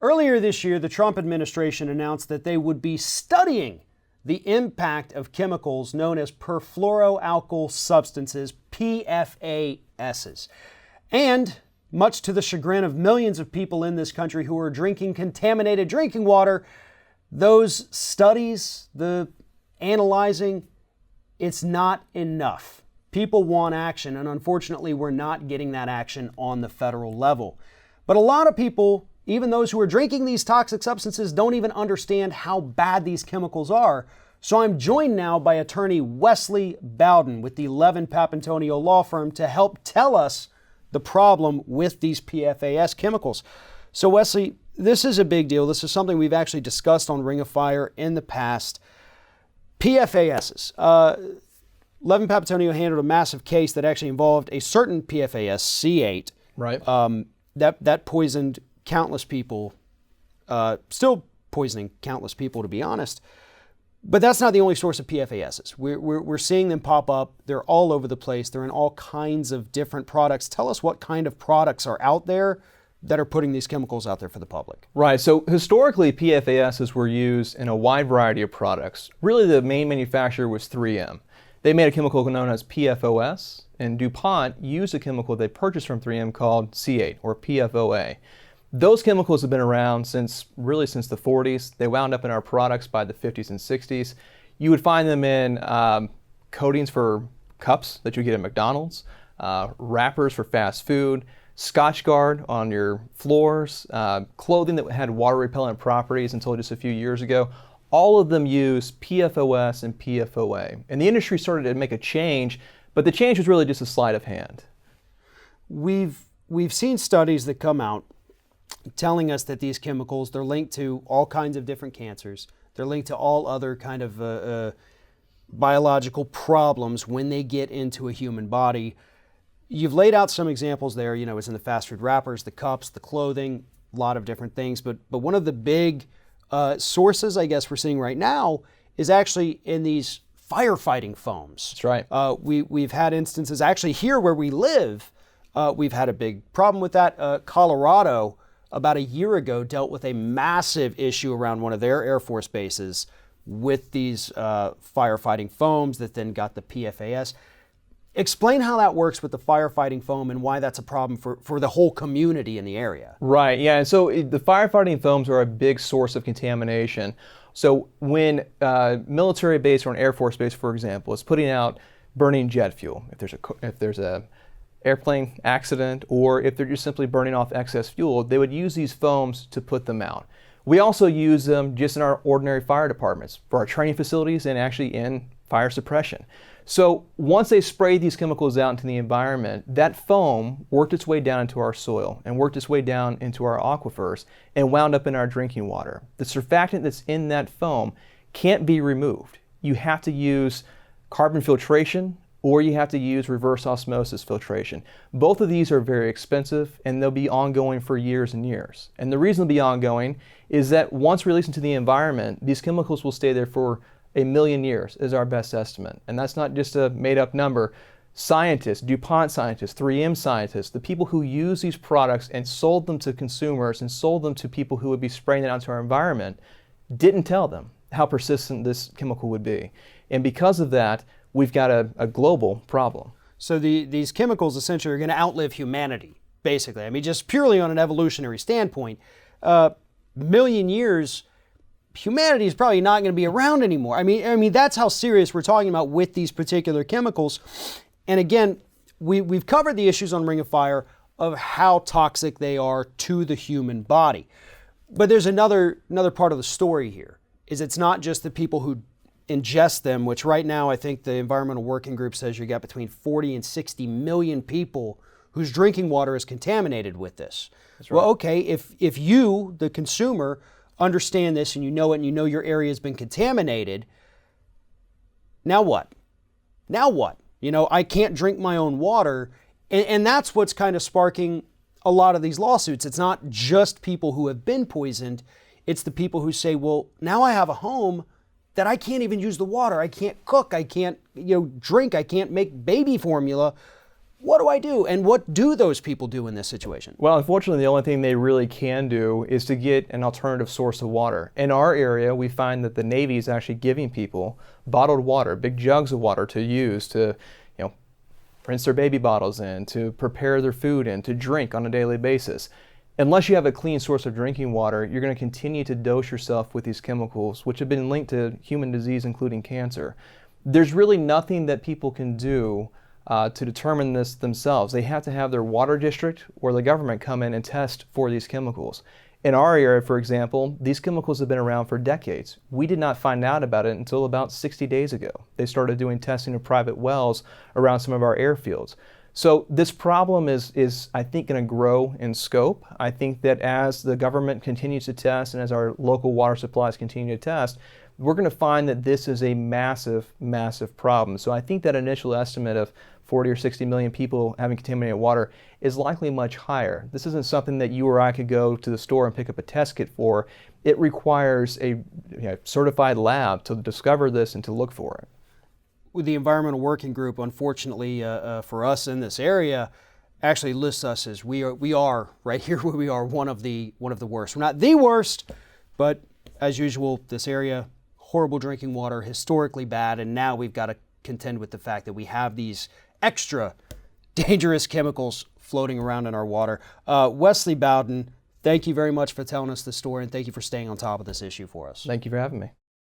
Earlier this year, the Trump administration announced that they would be studying the impact of chemicals known as perfluoroalkyl substances, PFASs. And much to the chagrin of millions of people in this country who are drinking contaminated drinking water, those studies, the analyzing, it's not enough. People want action, and unfortunately, we're not getting that action on the federal level. But a lot of people, even those who are drinking these toxic substances, don't even understand how bad these chemicals are. So I'm joined now by attorney Wesley Bowden with the Levin Papantonio law firm to help tell us the problem with these PFAS chemicals. So Wesley, this is a big deal. This is something we've actually discussed on Ring of Fire in the past. PFASs. Levin Papantonio handled a massive case that actually involved a certain PFAS, C8. Right. That poisoned countless people, still poisoning countless people, to be honest. But that's not the only source of PFASs. We're seeing them pop up. They're all over the place. They're in all kinds of different products. Tell us what kind of products are out there that are putting these chemicals out there for the public. Right. So historically, PFASs were used in a wide variety of products. Really, the main manufacturer was 3M. They made a chemical known as PFOS, and DuPont used a chemical they purchased from 3M called C8, or PFOA. Those chemicals have been around since the 40s. They wound up in our products by the 50s and 60s. You would find them in coatings for cups that you get at McDonald's, wrappers for fast food, Scotchgard on your floors, clothing that had water repellent properties until just a few years ago. All of them use PFOS and PFOA. And the industry started to make a change, but the change was really just a sleight of hand. We've seen studies that come out telling us that these chemicals, they're linked to all kinds of different cancers. They're linked to all other kind of biological problems when they get into a human body. You've laid out some examples there. You know, it's in the fast food wrappers, the cups, the clothing, a lot of different things. But one of the big sources, I guess, we're seeing right now is actually in these firefighting foams. That's right. We've had instances actually here where we live. We've had a big problem with that. Colorado, about a year ago, dealt with a massive issue around one of their Air Force bases with these firefighting foams that then got the PFAS. Explain how that works with the firefighting foam and why that's a problem for the whole community in the area. Right, yeah, and so the firefighting foams are a big source of contamination. So when a military base or an Air Force base, for example, is putting out burning jet fuel, if there's a airplane accident, or if they're just simply burning off excess fuel, they would use these foams to put them out. We also use them just in our ordinary fire departments, for our training facilities, and actually in fire suppression. So once they sprayed these chemicals out into the environment, that foam worked its way down into our soil and worked its way down into our aquifers and wound up in our drinking water. The surfactant that's in that foam can't be removed. You have to use carbon filtration, or you have to use reverse osmosis filtration. Both of these are very expensive, and they'll be ongoing for years and years. And the reason they'll be ongoing is that once released into the environment, these chemicals will stay there for 1 million years is our best estimate. And that's not just a made-up number. Scientists, DuPont scientists, 3M scientists, the people who use these products and sold them to consumers and sold them to people who would be spraying it out into our environment, didn't tell them how persistent this chemical would be. And because of that, we've got a global problem. So these chemicals essentially are going to outlive humanity, basically. I mean, just purely on an evolutionary standpoint, 1 million years, humanity is probably not going to be around anymore. I mean that's how serious we're talking about with these particular chemicals. And again, we've covered the issues on Ring of Fire of how toxic they are to the human body. But there's another part of the story here, is it's not just the people who ingest them, which right now I think the Environmental Working Group says you got between 40 and 60 million people whose drinking water is contaminated with this. That's right. Well, okay, if you, the consumer, understand this and you know it and you know your area has been contaminated, now what? Now what? You know, I can't drink my own water. And that's what's kind of sparking a lot of these lawsuits. It's not just people who have been poisoned. It's the people who say, well, now I have a home that I can't even use the water. I can't cook. I can't, drink. I can't make baby formula. what do I do? And what do those people do in this situation? Well, unfortunately, the only thing they really can do is to get an alternative source of water. In our area, we find that the Navy is actually giving people bottled water, big jugs of water to use to, rinse their baby bottles in, to prepare their food in, to drink on a daily basis. Unless you have a clean source of drinking water, you're going to continue to dose yourself with these chemicals, which have been linked to human disease, including cancer. There's really nothing that people can do to determine this themselves. They have to have their water district or the government come in and test for these chemicals. In our area, for example, these chemicals have been around for decades. We did not find out about it until about 60 days ago. They started doing testing of private wells around some of our airfields. So this problem is I think, going to grow in scope. I think that as the government continues to test and as our local water supplies continue to test, we're going to find that this is a massive, massive problem. So I think that initial estimate of 40 or 60 million people having contaminated water is likely much higher. This isn't something that you or I could go to the store and pick up a test kit for. It requires a certified lab to discover this and to look for it. With the Environmental Working Group, unfortunately for us in this area, actually lists us as we are right here where we are one of the worst. We're not the worst, but as usual, this area, horrible drinking water, historically bad, and now we've got to contend with the fact that we have these extra dangerous chemicals floating around in our water. Wesley Bowden, thank you very much for telling us the story, and thank you for staying on top of this issue for us. Thank you for having me.